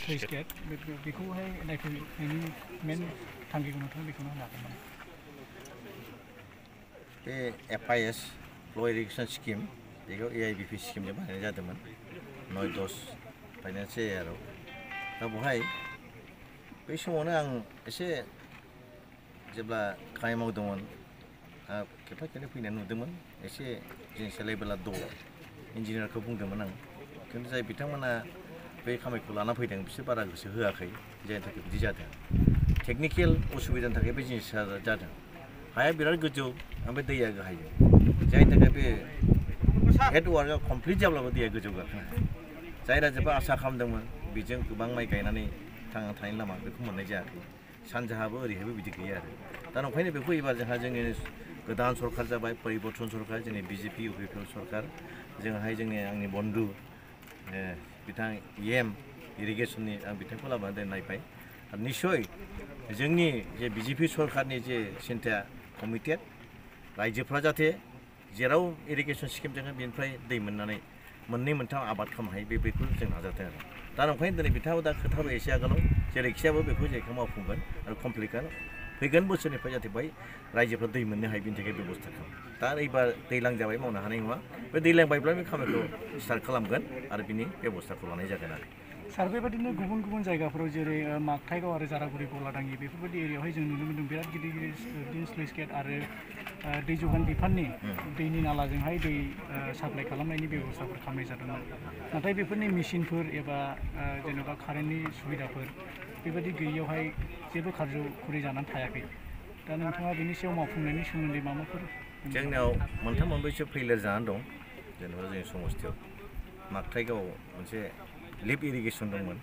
sluice gate बेखौहाय नायफैनायनि मेन थांखिखौ नोंथाङा बेखौनो होनो हागोन बे FIS फ्ल' इरिगेसन स्किम बेखौ AIBP स्किमजों बाहायनाय जादोंमोन 9-10 फाइनान्स इयाराव दा बेवहाय बै समावनो आं एसे जेब्ला खामानि मावदोंमोन खेबफा खेबनै फैनाय नुदोंमोन एसे जिनिसा लेभेला इन्जिनियारखौ बुंदोंमोन आं खिन्थु जाय बिथांमोना बे खामानिखौ लाना फैदों बिसोर बारा गोसो होआखै जायनि थाखाय बिदि जादों टेकनिकेल उसुबिदानि थाखाय बे जिनिसा जादों हाया बिराद गोजौ ओमफ्राय दैया गाहाय जायनि थाखाय बे हेड वार्कआ कमप्लिट जाब्लाबो दैया गोजौ गाखोनो हाया जाय रायजोफ्रा आसा खालामदोंमोन बेजों गोबां माइ गायनानै थांना थानायनि लामा बेखौ मोननाय जायाखै सानजाहाबो ओरैहायबो बिदि गैया आरो दा ओंखायनो बेखौ एबार जोंहा जोंनि गोदान सरकार जाबाय परिबर्तन सरकार जोंनि BJP UPP सरकार जोंहाय जोंनि आंनि बन्धु बिथां EM इरिगेसननि आं बिथांखौ लाबोनानै नायबाय आरो निस्सय जोंनि जे BJP सरकारनि जे सिन्था कमिटेड रायजोफ्रा जाहाथे जेराव इरिगेसन स्किम जोङो बेनिफ्राय दै मोननानै मोननै मोनथाम आबाद खालामनो हायो बेखौ जों नाजादों आरो दा ओंखायनो दिनै बिथाङाबो दा खोथाबाय एसे आगोलाव जेरैखियाबो बेखौ जेखौ मावफुंगोन आरो कमप्लिटगोन फैगोन बोसोरनिफ्राय जाहाथे बै रायजोफ्रा दै मोननो हायो बेनि थाखाय बेब'स्था खालामो दा एबार दैज्लां जाबाय मावनो हानाय नङा बे दैज्लां बायब्ला बे खामानिखौ स्टार्ट खालामगोन आरो बिनि बेब'स्थाखौ लानाय जागोन आरो सार बेबायदिनो गुबुन गुबुन जायगाफोराव जेरै मागथाइगाव आरो जारागुरि गलादाङि बेफोरबायदि एरियायावहाय जों नुनो मोन्दों बिराद गिदिर गिदिर स्लुइस गेट आरो दै जगान बिफाननि दैनि नालाजोंहाय दै साप्लाइ खालामनायनि बेब'स्थाफोर खालामनाय जादोंमोन नाथाय बेफोरनि मेसिनफोर एबा जेनेबा कारेन्टनि सुबिदाफोर बेबायदि गैयियावहाय जेबो खारजुखुरि जानानै थायाखै दा नोंथाङा बेनि सायाव मावफुंनायनि सोमोन्दै माबाफोर जोंनियाव मोनथाम मोनब्रैसो फेलियर जानानै दं जेनेबा जोंनि समस्थियाव मागथाइगाव मोनसे लिफ्ट इरिगेसन दंमोन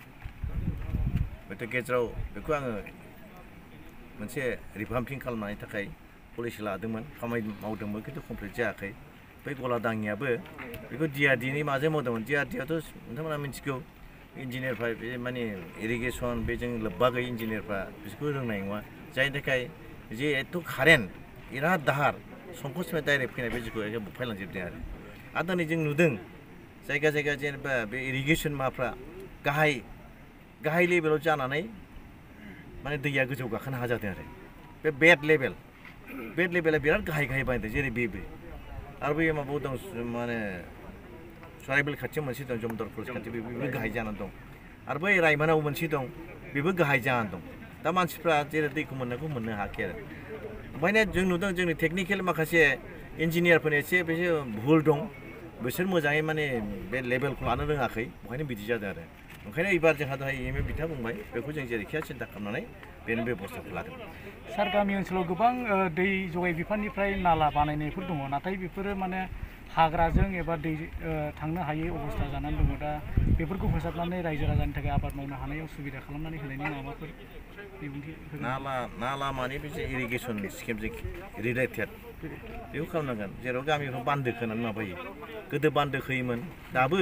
हयथ' गेजेराव बेखौ आङो मोनसे रिभाम्पिं खालामनायनि थाखाय पलिसि लादोंमोन खामानि मावदोंमोन खिन्थु कमप्लिट जायाखै बै गलादाङियाबो बेखौ DRDनि माजों मावदोंमोन DRDआथ' नोंथांमोना मिथिगौ इन्जिनियारफ्रा बे माने इरिगेसन बेजों लोब्बा गैयै इन्जिनियारफ्रा बिसोरखौ रोंनाय नङा जायनि थाखाय जे एथ' कारेन्ट बिराद दाहार संकसनिफ्राय डाइरेक्ट फैनाय बे जिखौ एखे बुफायलांजोबदों आरो दिनै जों नुदों जायगा जायगा जेनेबा बे इरिगेसन माफ्रा गाहाय लेभेलाव जानानै माने दैया गोजौ गाखोनो हाया जादों आरो बे बेड लेभेला बिराद गाहाय बानायदों जेरै बेबो आरो बै माबायाव दं माने सराइबिल खाथियाव मोनसे दं जमदर फरेस्ट खाथि बेबो गाहाय जानानै दं आरो बै रायमोनाव मोनसे दं बेबो गाहाय जानानै दं दा मानसिफ्रा जेरै दैखौ मोननायखौ मोननो हायाखै आरो ओंखायनो जों नुदों जोंनि टेकनिकेल माखासे इन्जिनियारफोरनि एसे भुल दं बिसोर मोजाङै माने बे लेभेलखौ लानो रोङाखै बेखायनो बिदि जादों आरो ओंखायनो एबार जोंहा दहाय EM बिथाङा बुंबाय बेखौ जों जेरैखिया सिन्था खालामनानै बेनि बेब'स्थाखौ लादों सार गामि ओनसोलाव गोबां दै जगाय बिफाननिफ्राय नाला बानायनायफोर दङ नाथाय बेफोरो माने हाग्राजों एबा दै थांनो हायै अबस्था जानानै दङ दा बेफोरखौ फोसाबनानै रायजो राजानि थाखाय आबाद मावनो हानायाव सुबिदा खालामनानै होनायनि माबाफोर बिबुंथि नाला माने बे इरिगेसन स्किमजों रिलेटेड बेखौ खालामनांगोन जेराव गामिफ्राव बान्दो खोनानै माबायो गोदो बान्दो खोयोमोन दाबो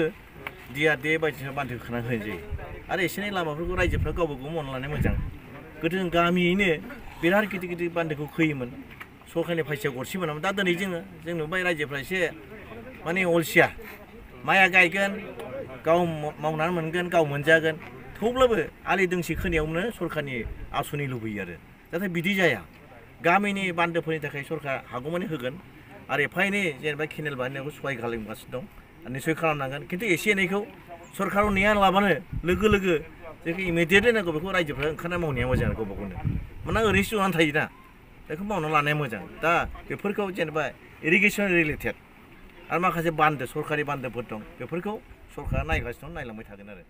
DRD बायदिसिना बान्दो खोना होनाय जायो आरो एसे एनै लामाफोरखौ रायजोफ्रा गावबा गाव मावना लानाया मोजां गोदो जों गामियैनो बिराद गिदिर बान्दोखौ खोयोमोन सरकारनि फैसायाव गरसे मोनामोन दा दिनै जों नुबाय रायजोफ्रा एसे माने अलसिया माइया गायगोन गाव मावनानै मोनगोन गाव मोनजागोन थेवब्लाबो आलि दोंसे खोनायावनो सरकारनि आसनि लुबैयो आरो नाथाय बिदि जाया गामिनि बान्दोफोरनि थाखाय सरकार हागौमानि होगोन आरो एफा एनै जेनेबा केनेल बानायनायखौ सहाय खालामगासिनो दं निस्सय खालामनांगोन खिन्थु एसे एनैखौ सरकाराव नेया लाबानो लोगो जेखौ इमिडियेटलि नांगौ बेखौ रायजोफ्रा ओंखारना मावनाया मोजां गावबा गावनो मानोना ओरैनोसो जनानै थायोना बेखौ मावना लानाया मोजां दा बेफोरखौ जेनेबा इरिगेसन रिलेटेड आरो माखासे बान्दो सरकारि बान्दोफोर दं बेफोरखौ सरकारा नायगासिनो दं नायलांबाय थागोन आरो